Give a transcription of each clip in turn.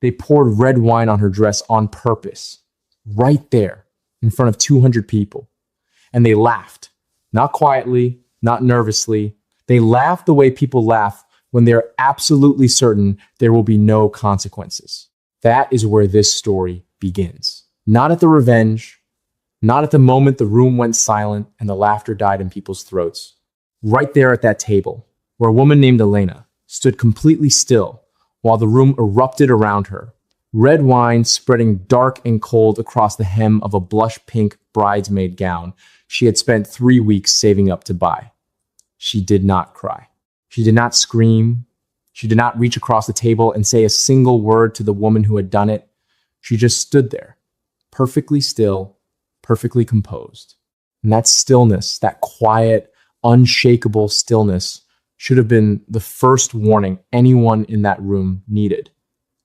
They poured red wine on her dress on purpose, right there, in front of 200 people. And they laughed, not quietly, not nervously. They laughed the way people laugh when they're absolutely certain there will be no consequences. That is where this story begins. Not at the revenge, not at the moment the room went silent and the laughter died in people's throats. Right there at that table, where a woman named Elena stood completely still while the room erupted around her, red wine spreading dark and cold across the hem of a blush pink bridesmaid gown she had spent 3 weeks saving up to buy. She did not cry. She did not scream. She did not reach across the table and say a single word to the woman who had done it. She just stood there, perfectly still, perfectly composed. And that stillness, that quiet, unshakable stillness, should have been the first warning anyone in that room needed.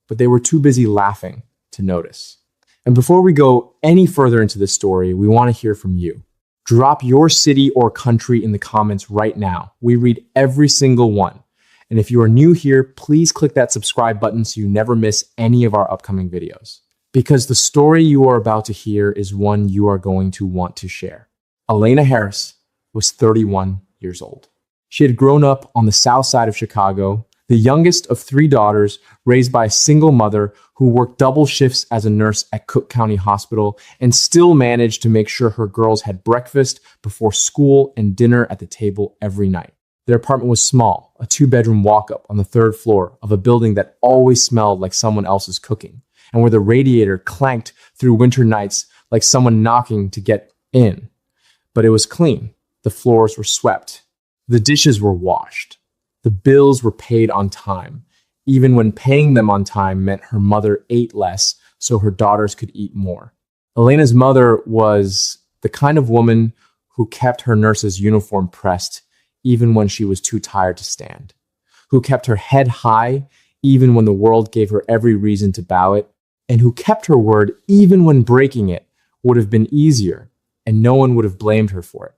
But they were too busy laughing to notice. And before we go any further into this story, we want to hear from you. Drop your city or country in the comments right now. We read every single one. And if you are new here, please click that subscribe button so you never miss any of our upcoming videos. Because the story you are about to hear is one you are going to want to share. Elena Harris was 31 years old. She had grown up on the south side of Chicago, the youngest of 3 daughters raised by a single mother who worked double shifts as a nurse at Cook County Hospital and still managed to make sure her girls had breakfast before school and dinner at the table every night. Their apartment was small, a 2-bedroom walk-up on the 3rd floor of a building that always smelled like someone else's cooking, and where the radiator clanked through winter nights like someone knocking to get in. But it was clean. The floors were swept. The dishes were washed. The bills were paid on time, even when paying them on time meant her mother ate less so her daughters could eat more. Elena's mother was the kind of woman who kept her nurse's uniform pressed even when she was too tired to stand, who kept her head high even when the world gave her every reason to bow it, and who kept her word even when breaking it would have been easier and no one would have blamed her for it.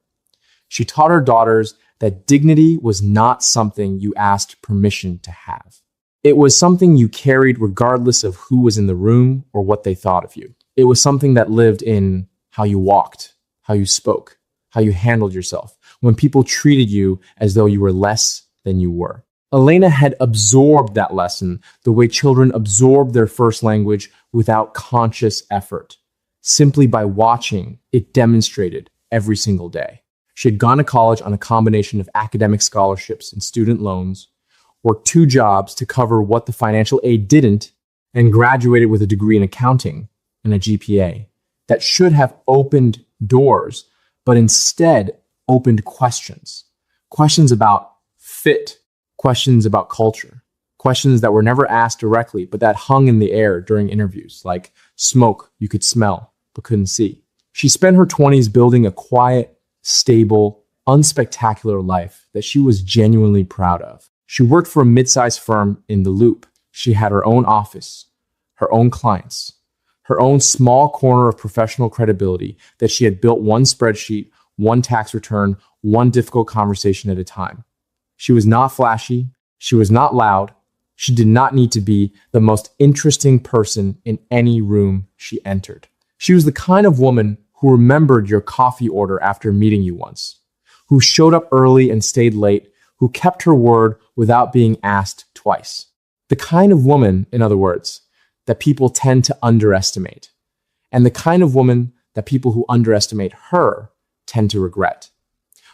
She taught her daughters that dignity was not something you asked permission to have. It was something you carried regardless of who was in the room or what they thought of you. It was something that lived in how you walked, how you spoke, how you handled yourself, when people treated you as though you were less than you were. Elena had absorbed that lesson the way children absorb their first language without conscious effort, simply by watching it demonstrated every single day. She had gone to college on a combination of academic scholarships and student loans, worked 2 jobs to cover what the financial aid didn't, and graduated with a degree in accounting and a GPA that should have opened doors, but instead opened questions. Questions about fit, questions about culture, questions that were never asked directly, but that hung in the air during interviews, like smoke you could smell but couldn't see. She spent her 20s building a quiet, stable, unspectacular life that she was genuinely proud of. She worked for a mid-sized firm in the Loop. She had her own office, her own clients, her own small corner of professional credibility that she had built one spreadsheet, one tax return, one difficult conversation at a time. She was not flashy. She was not loud. She did not need to be the most interesting person in any room she entered. She was the kind of woman who remembered your coffee order after meeting you once, who showed up early and stayed late, who kept her word without being asked twice. The kind of woman, in other words, that people tend to underestimate, and the kind of woman that people who underestimate her tend to regret.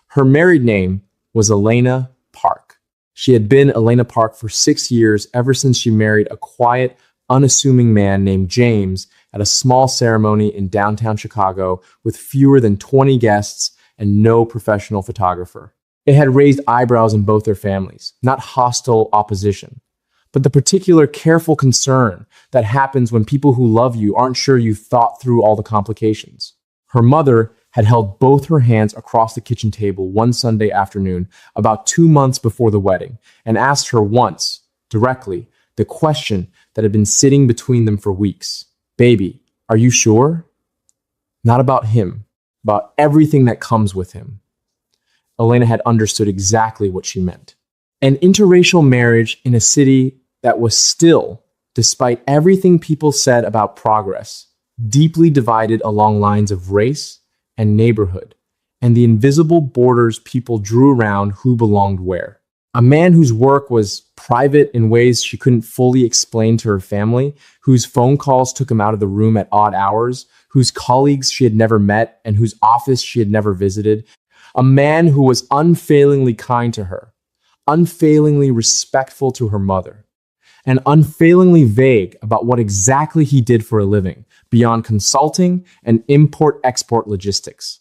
Her married name was Elena Park. She had been Elena Park for 6 years, ever since she married a quiet, unassuming man named James at a small ceremony in downtown Chicago with fewer than 20 guests and no professional photographer. It had raised eyebrows in both their families, not hostile opposition, but the particular careful concern that happens when people who love you aren't sure you've thought through all the complications. Her mother had held both her hands across the kitchen table one Sunday afternoon about 2 months before the wedding and asked her once, directly, the question that had been sitting between them for weeks. Baby, are you sure? Not about him, about everything that comes with him. Elena had understood exactly what she meant. An interracial marriage in a city that was still despite everything people said about progress, deeply divided along lines of race and neighborhood, and the invisible borders people drew around who belonged where. A man whose work was private in ways she couldn't fully explain to her family, whose phone calls took him out of the room at odd hours, whose colleagues she had never met and whose office she had never visited. A man who was unfailingly kind to her, unfailingly respectful to her mother, and unfailingly vague about what exactly he did for a living beyond consulting and import-export logistics.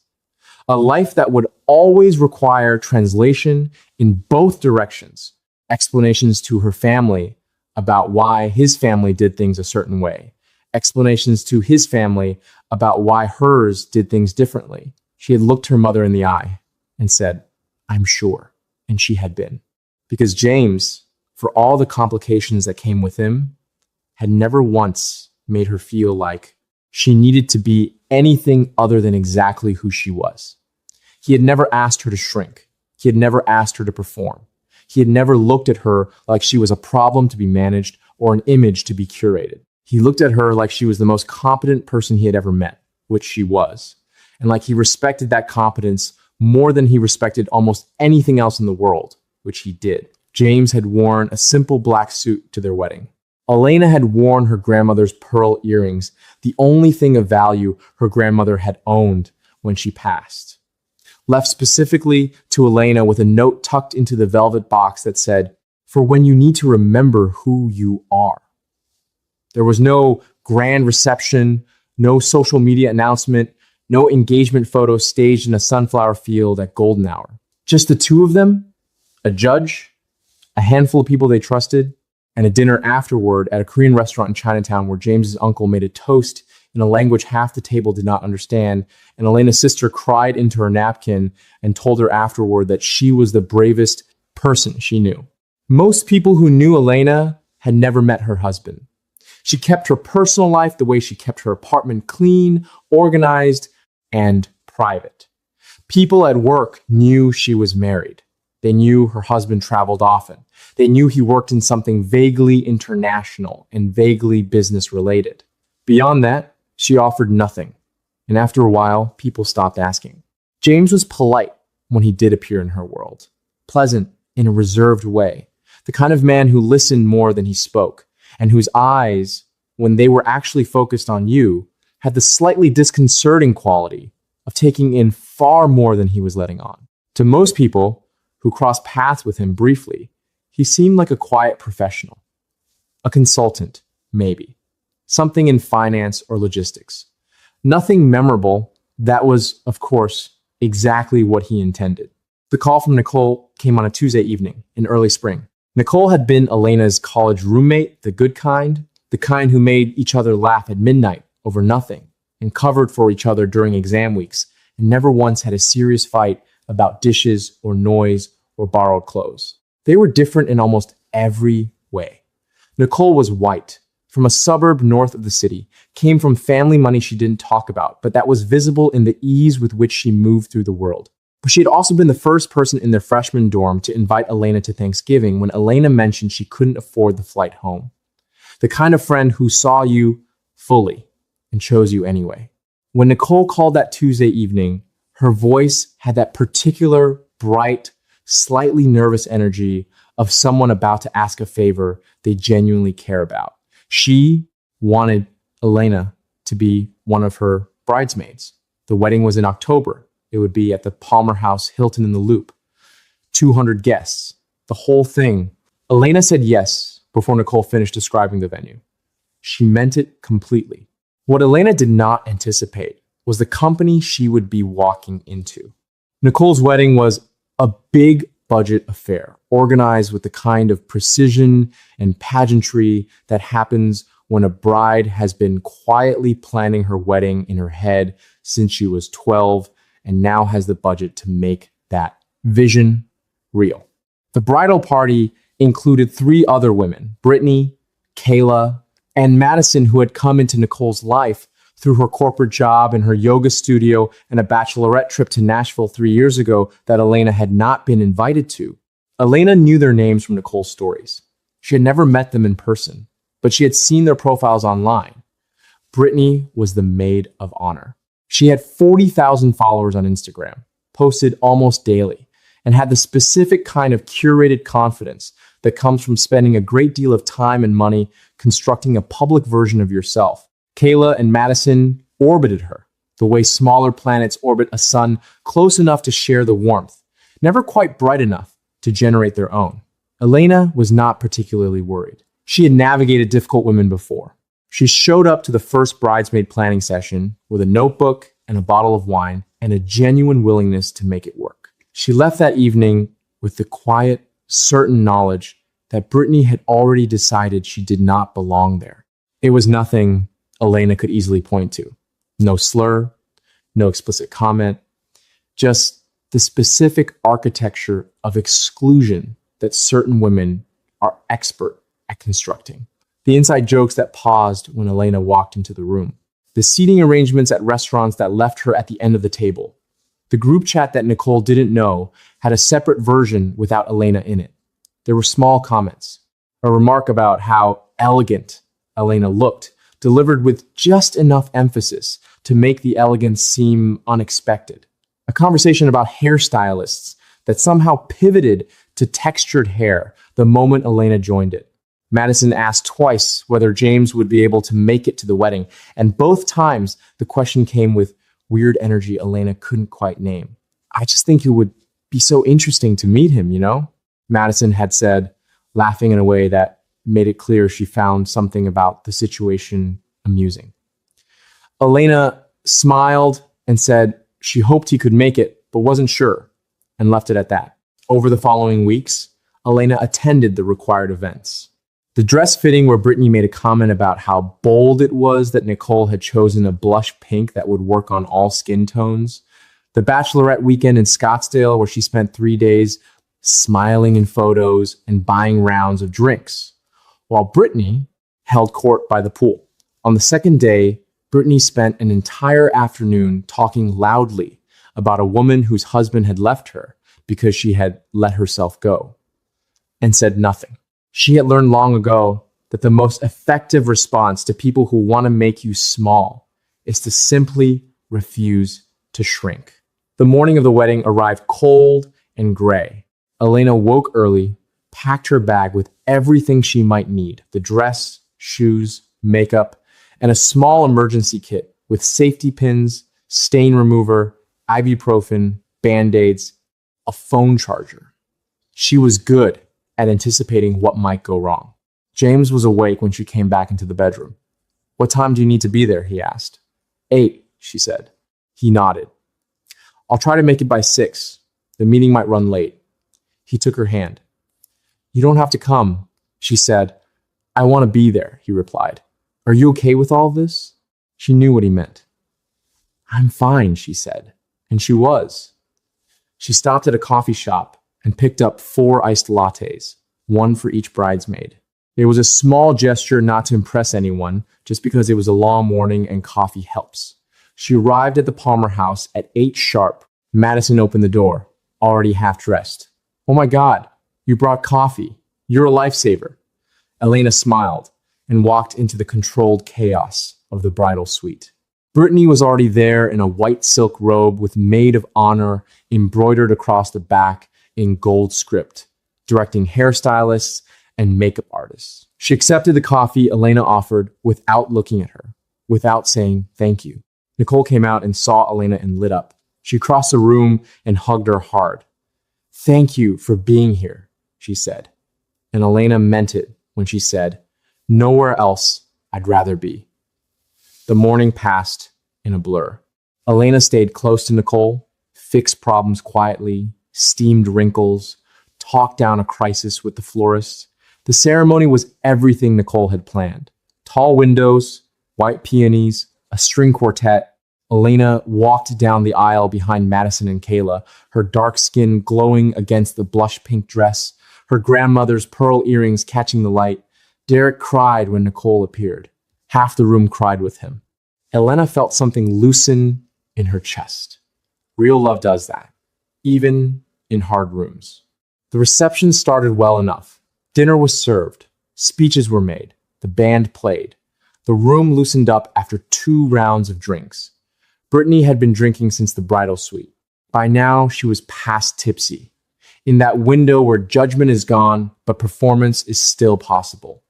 A life that would always require translation in both directions, explanations to her family about why his family did things a certain way, explanations to his family about why hers did things differently. She had looked her mother in the eye and said, "I'm sure," and she had been. Because James, for all the complications that came with him, had never once made her feel like she needed to be anything other than exactly who she was. He had never asked her to shrink. He had never asked her to perform. He had never looked at her like she was a problem to be managed or an image to be curated. He looked at her like she was the most competent person he had ever met, which she was, and like he respected that competence more than he respected almost anything else in the world, which he did. James had worn a simple black suit to their wedding. Elena had worn her grandmother's pearl earrings, the only thing of value her grandmother had owned when she passed. Left specifically to Elena with a note tucked into the velvet box that said, "For when you need to remember who you are." There was no grand reception, no social media announcement, no engagement photo staged in a sunflower field at golden hour. Just the two of them, a judge, a handful of people they trusted, and a dinner afterward at a Korean restaurant in Chinatown where James's uncle made a toast in a language half the table did not understand, and Elena's sister cried into her napkin and told her afterward that she was the bravest person she knew. Most people who knew Elena had never met her husband. She kept her personal life the way she kept her apartment clean, organized, and private. People at work knew she was married. They knew her husband traveled often. They knew he worked in something vaguely international and vaguely business related. Beyond that, she offered nothing, and after a while, people stopped asking. James was polite when he did appear in her world, pleasant in a reserved way, the kind of man who listened more than he spoke, and whose eyes, when they were actually focused on you, had the slightly disconcerting quality of taking in far more than he was letting on. To most people who crossed paths with him briefly, he seemed like a quiet professional, a consultant, maybe. Something in finance or logistics. Nothing memorable. That was, of course, exactly what he intended. The call from Nicole came on a Tuesday evening in early spring. Nicole had been Elena's college roommate, the kind who made each other laugh at midnight over nothing and covered for each other during exam weeks and never once had a serious fight about dishes or noise or borrowed clothes. They were different in almost every way. Nicole was white, from a suburb north of the city, came from family money she didn't talk about, but that was visible in the ease with which she moved through the world. But she had also been the first person in their freshman dorm to invite Elena to Thanksgiving when Elena mentioned she couldn't afford the flight home. The kind of friend who saw you fully and chose you anyway. When Nicole called that Tuesday evening, her voice had that particular bright, slightly nervous energy of someone about to ask a favor they genuinely care about. She wanted Elena to be one of her bridesmaids. The wedding was in October. It would be at the Palmer House Hilton in the Loop. 200 guests. The whole thing. Elena said yes before Nicole finished describing the venue. She meant it completely. What Elena did not anticipate was the company she would be walking into. Nicole's wedding was a big budget affair, organized with the kind of precision and pageantry that happens when a bride has been quietly planning her wedding in her head since she was 12 and now has the budget to make that vision real. The bridal party included 3 other women, Brittany, Kayla, and Madison, who had come into Nicole's life through her corporate job and her yoga studio and a bachelorette trip to Nashville 3 years ago that Elena had not been invited to. Elena knew their names from Nicole's stories. She had never met them in person, but she had seen their profiles online. Brittany was the maid of honor. She had 40,000 followers on Instagram, posted almost daily, and had the specific kind of curated confidence that comes from spending a great deal of time and money constructing a public version of yourself. Kayla and Madison orbited her, the way smaller planets orbit a sun close enough to share the warmth, never quite bright enough to generate their own. Elena was not particularly worried. She had navigated difficult women before. She showed up to the first bridesmaid planning session with a notebook and a bottle of wine and a genuine willingness to make it work. She left that evening with the quiet, certain knowledge that Brittany had already decided she did not belong there. It was nothing Elena could easily point to. No slur, no explicit comment, just the specific architecture of exclusion that certain women are expert at constructing. The inside jokes that paused when Elena walked into the room. The seating arrangements at restaurants that left her at the end of the table. The group chat that Nicole didn't know had a separate version without Elena in it. There were small comments. A remark about how elegant Elena looked, delivered with just enough emphasis to make the elegance seem unexpected. A conversation about hairstylists that somehow pivoted to textured hair the moment Elena joined it. Madison asked twice whether James would be able to make it to the wedding, and both times the question came with weird energy Elena couldn't quite name. I just think it would be so interesting to meet him, you know? Madison had said, laughing in a way that made it clear she found something about the situation amusing. Elena smiled and said she hoped he could make it, but wasn't sure, and left it at that. Over the following weeks, Elena attended the required events. The dress fitting where Brittany made a comment about how bold it was that Nicole had chosen a blush pink that would work on all skin tones. The bachelorette weekend in Scottsdale where she spent 3 days smiling in photos and buying rounds of drinks, while Brittany held court by the pool. On the second day, Brittany spent an entire afternoon talking loudly about a woman whose husband had left her because she had let herself go, and said nothing. She had learned long ago that the most effective response to people who want to make you small is to simply refuse to shrink. The morning of the wedding arrived cold and gray. Elena woke early, packed her bag with everything she might need, the dress, shoes, makeup, and a small emergency kit with safety pins, stain remover, ibuprofen, Band-Aids, a phone charger. She was good at anticipating what might go wrong. James was awake when she came back into the bedroom. "What time do you need to be there?" he asked. 8, she said. He nodded. "I'll try to make it by 6. The meeting might run late." He took her hand. "You don't have to come," she said. "I want to be there," he replied. "Are you okay with all of this?" She knew what he meant. "I'm fine," she said. And she was. She stopped at a coffee shop and picked up 4 iced lattes, one for each bridesmaid. It was a small gesture not to impress anyone, just because it was a long morning and coffee helps. She arrived at the Palmer house at 8 sharp. Madison opened the door, already half-dressed. "Oh my God, you brought coffee. You're a lifesaver." Elena smiled and walked into the controlled chaos of the bridal suite. Brittany was already there in a white silk robe with maid of honor embroidered across the back in gold script, directing hairstylists and makeup artists. She accepted the coffee Elena offered without looking at her, without saying thank you. Nicole came out and saw Elena and lit up. She crossed the room and hugged her hard. "Thank you for being here," she said. And Elena meant it when she said, "Nowhere else I'd rather be." The morning passed in a blur. Elena stayed close to Nicole, fixed problems quietly, steamed wrinkles, talked down a crisis with the florist. The ceremony was everything Nicole had planned. Tall windows, white peonies, a string quartet. Elena walked down the aisle behind Madison and Kayla, her dark skin glowing against the blush pink dress, her grandmother's pearl earrings catching the light. Derek cried when Nicole appeared. Half the room cried with him. Elena felt something loosen in her chest. Real love does that, even in hard rooms. The reception started well enough. Dinner was served. Speeches were made. The band played. The room loosened up after 2 rounds of drinks. Brittany had been drinking since the bridal suite. By now, she was past tipsy, in that window where judgment is gone, but performance is still possible.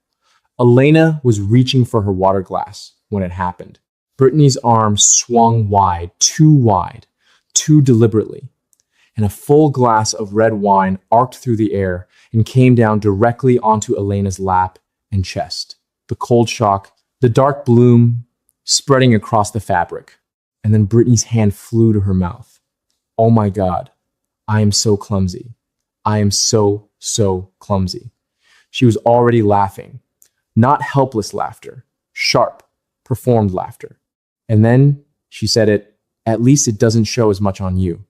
Elena was reaching for her water glass when it happened. Brittany's arm swung wide, too deliberately, and a full glass of red wine arced through the air and came down directly onto Elena's lap and chest. The cold shock, the dark bloom spreading across the fabric, and then Brittany's hand flew to her mouth. Oh my God, I am so clumsy. I am so clumsy. She was already laughing, not helpless laughter, sharp, performed laughter. And then she said it, at least it doesn't show as much on you.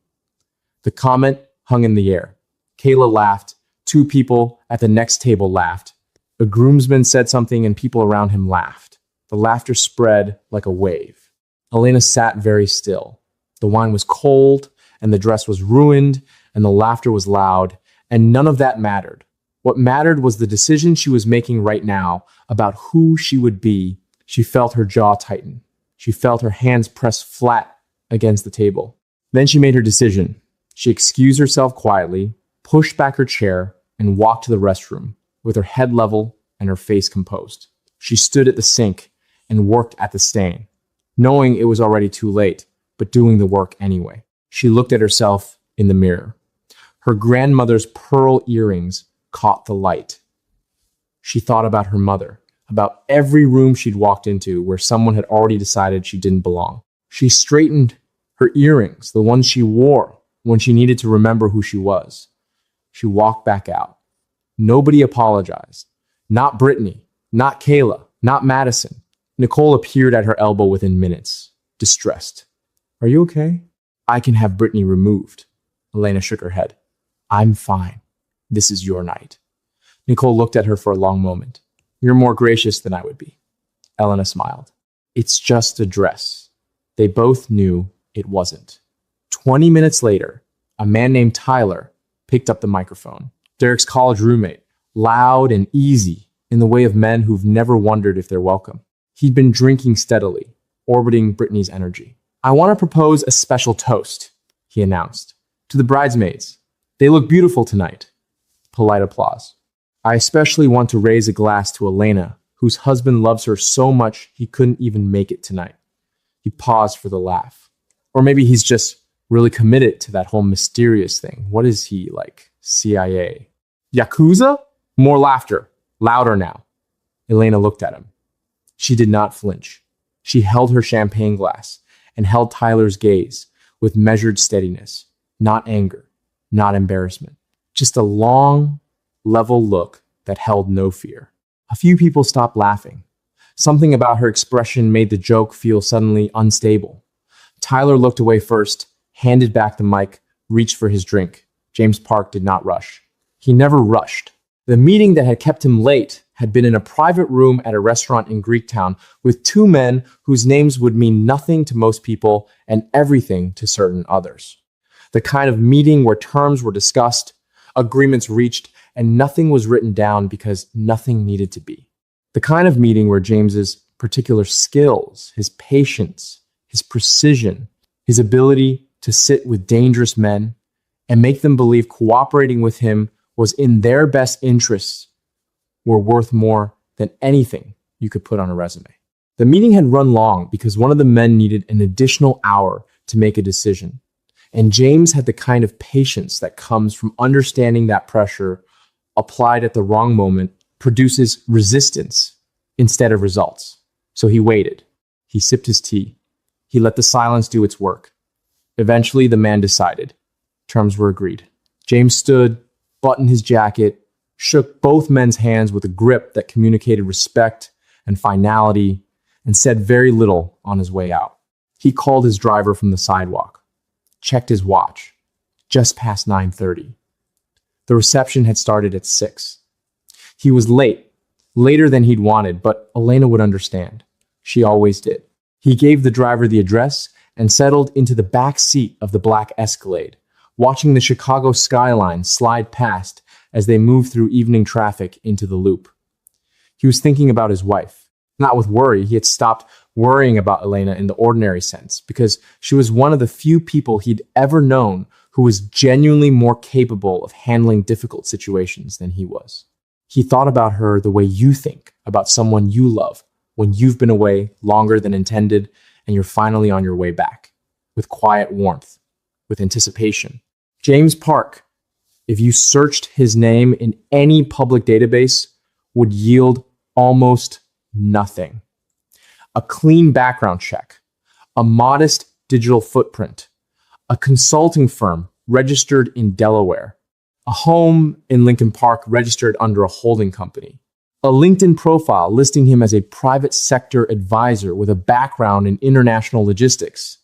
The comment hung in the air. Kayla laughed. 2 people at the next table laughed. A groomsman said something and people around him laughed. The laughter spread like a wave. Elena sat very still. The wine was cold and the dress was ruined and the laughter was loud, and none of that mattered. What mattered was the decision she was making right now about who she would be. She felt her jaw tighten. She felt her hands press flat against the table. Then she made her decision. She excused herself quietly, pushed back her chair, and walked to the restroom with her head level and her face composed. She stood at the sink and worked at the stain, knowing it was already too late, but doing the work anyway. She looked at herself in the mirror. Her grandmother's pearl earrings caught the light. She thought about her mother, about every room she'd walked into where someone had already decided she didn't belong. She straightened her earrings, the ones she wore when she needed to remember who she was. She walked back out. Nobody apologized. Not Brittany, not Kayla, not Madison. Nicole appeared at her elbow within minutes, distressed. Are you okay? I can have Brittany removed. Elena shook her head. I'm fine. This is your night. Nicole looked at her for a long moment. You're more gracious than I would be. Elena smiled. It's just a dress. They both knew it wasn't. 20 minutes later, a man named Tyler picked up the microphone. Derek's college roommate, loud and easy in the way of men who've never wondered if they're welcome. He'd been drinking steadily, orbiting Brittany's energy. I want to propose a special toast, he announced, to the bridesmaids. They look beautiful tonight. Polite applause. I especially want to raise a glass to Elena, whose husband loves her so much he couldn't even make it tonight. He paused for the laugh. Or maybe he's just really committed to that whole mysterious thing. What is he, like, CIA? Yakuza? More laughter. Louder now. Elena looked at him. She did not flinch. She held her champagne glass and held Tyler's gaze with measured steadiness. Not anger, not embarrassment. Just a long, level look that held no fear. A few people stopped laughing. Something about her expression made the joke feel suddenly unstable. Tyler looked away first, handed back the mic, reached for his drink. James Park did not rush. He never rushed. The meeting that had kept him late had been in a private room at a restaurant in Greektown with 2 men whose names would mean nothing to most people and everything to certain others. The kind of meeting where terms were discussed, agreements reached, and nothing was written down because nothing needed to be. The kind of meeting where James's particular skills, his patience, his precision, his ability to sit with dangerous men and make them believe cooperating with him was in their best interests were worth more than anything you could put on a resume. The meeting had run long because one of the men needed an additional hour to make a decision. And James had the kind of patience that comes from understanding that pressure applied at the wrong moment produces resistance instead of results. So he waited. He sipped his tea. He let the silence do its work. Eventually, the man decided. Terms were agreed. James stood, buttoned his jacket, shook both men's hands with a grip that communicated respect and finality, and said very little on his way out. He called his driver from the sidewalk, checked his watch, just past 9:30. The reception had started at 6. He was late, later than he'd wanted, but Elena would understand. She always did. He gave the driver the address and settled into the back seat of the black Escalade, watching the Chicago skyline slide past as they moved through evening traffic into the loop. He was thinking about his wife. Not with worry, he had stopped worrying about Elena in the ordinary sense because she was one of the few people he'd ever known who was genuinely more capable of handling difficult situations than he was. He thought about her the way you think about someone you love when you've been away longer than intended and you're finally on your way back, with quiet warmth, with anticipation. James Park, if you searched his name in any public database, would yield almost nothing. A clean background check, a modest digital footprint, a consulting firm registered in Delaware, a home in Lincoln Park registered under a holding company, a LinkedIn profile listing him as a private sector advisor with a background in international logistics.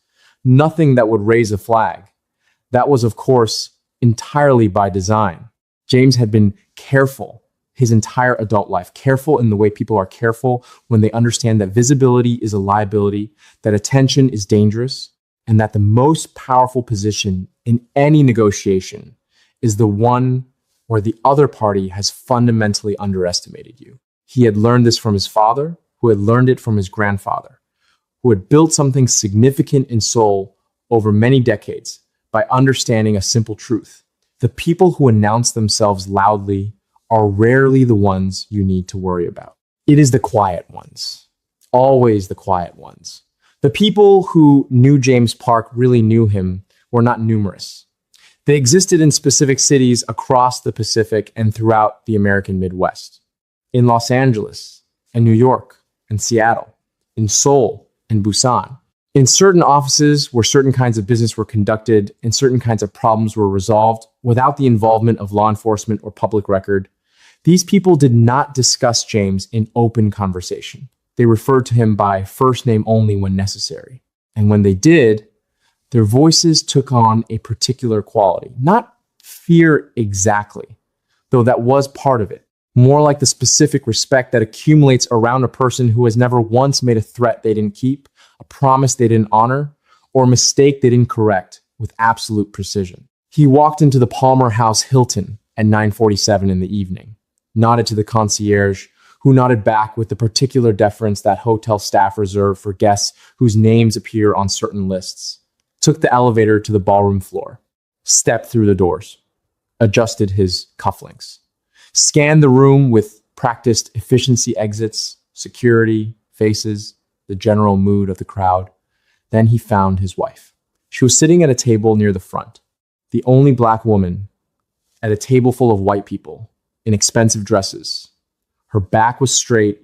Nothing that would raise a flag. That was, of course, entirely by design. James had been careful his entire adult life, careful in the way people are careful when they understand that visibility is a liability, that attention is dangerous, and that the most powerful position in any negotiation is the one where the other party has fundamentally underestimated you. He had learned this from his father, who had learned it from his grandfather, who had built something significant in soul over many decades by understanding a simple truth. The people who announce themselves loudly are rarely the ones you need to worry about. It is the quiet ones, always the quiet ones. The people who knew James Park really knew him were not numerous. They existed in specific cities across the Pacific and throughout the American Midwest. In Los Angeles and New York and Seattle, in Seoul and Busan. In certain offices where certain kinds of business were conducted and certain kinds of problems were resolved without the involvement of law enforcement or public record, these people did not discuss James in open conversation. They referred to him by first name only when necessary. And when they did, their voices took on a particular quality. Not fear exactly, though that was part of it. More like the specific respect that accumulates around a person who has never once made a threat they didn't keep, a promise they didn't honor, or a mistake they didn't correct with absolute precision. He walked into the Palmer House Hilton at 9:47 in the evening, nodded to the concierge, who nodded back with the particular deference that hotel staff reserve for guests whose names appear on certain lists, took the elevator to the ballroom floor, stepped through the doors, adjusted his cufflinks, scanned the room with practiced efficiency exits, security, faces, the general mood of the crowd. Then he found his wife. She was sitting at a table near the front, the only black woman at a table full of white people in expensive dresses. Her back was straight,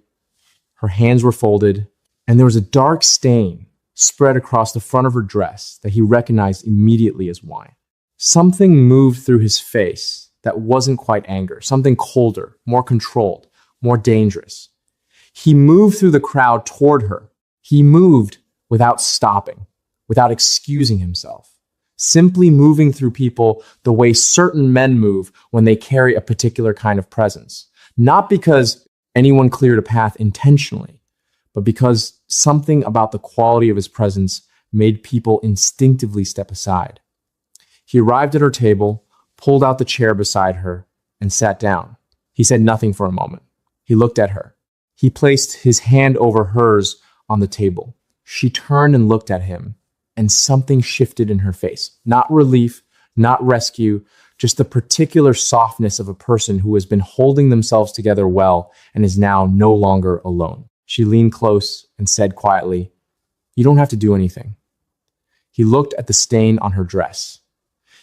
her hands were folded, and there was a dark stain spread across the front of her dress that he recognized immediately as wine. Something moved through his face that wasn't quite anger, something colder, more controlled, more dangerous. He moved through the crowd toward her. He moved without stopping, without excusing himself, simply moving through people the way certain men move when they carry a particular kind of presence. Not because anyone cleared a path intentionally, but because something about the quality of his presence made people instinctively step aside. He arrived at her table, pulled out the chair beside her, and sat down. He said nothing for a moment. He looked at her. He placed his hand over hers on the table. She turned and looked at him, and something shifted in her face. Not relief, not rescue, just the particular softness of a person who has been holding themselves together well and is now no longer alone. She leaned close and said quietly, "You don't have to do anything." He looked at the stain on her dress.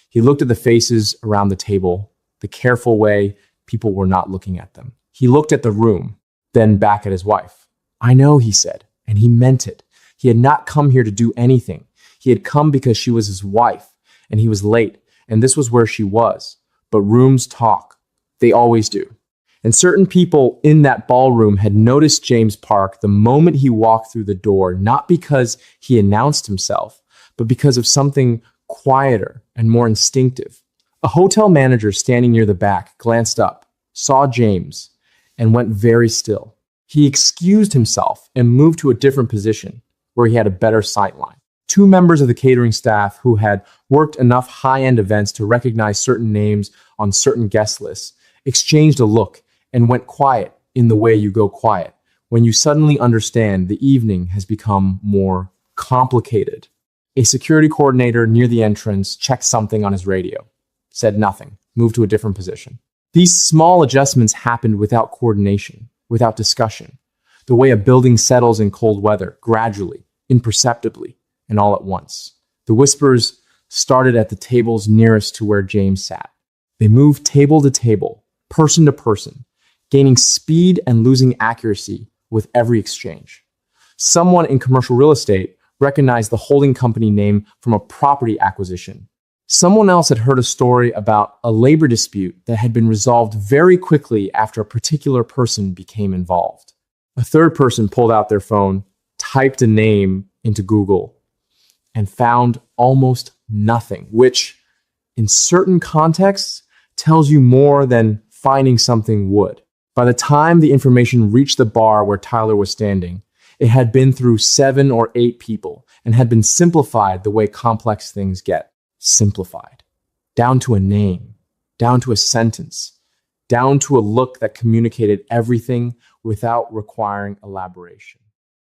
He looked at the faces around the table, the careful way people were not looking at them. He looked at the room, then back at his wife. "I know," he said, and he meant it. He had not come here to do anything. He had come because she was his wife, and he was late, and this was where she was. But rooms talk. They always do. And certain people in that ballroom had noticed James Park the moment he walked through the door, not because he announced himself, but because of something quieter and more instinctive. A hotel manager standing near the back glanced up, saw James, and went very still. He excused himself and moved to a different position where he had a better sight line. Two members of the catering staff who had worked enough high-end events to recognize certain names on certain guest lists exchanged a look and went quiet in the way you go quiet, when you suddenly understand the evening has become more complicated. A security coordinator near the entrance checked something on his radio, said nothing, moved to a different position. These small adjustments happened without coordination, without discussion, the way a building settles in cold weather, gradually, imperceptibly, and all at once. The whispers started at the tables nearest to where James sat. They moved table to table, person to person, gaining speed and losing accuracy with every exchange. Someone in commercial real estate recognized the holding company name from a property acquisition. Someone else had heard a story about a labor dispute that had been resolved very quickly after a particular person became involved. A third person pulled out their phone, typed a name into Google, and found almost nothing, which, in certain contexts, tells you more than finding something would. By the time the information reached the bar where Tyler was standing, it had been through 7 or 8 people and had been simplified the way complex things get simplified. Down to a name, down to a sentence, down to a look that communicated everything without requiring elaboration.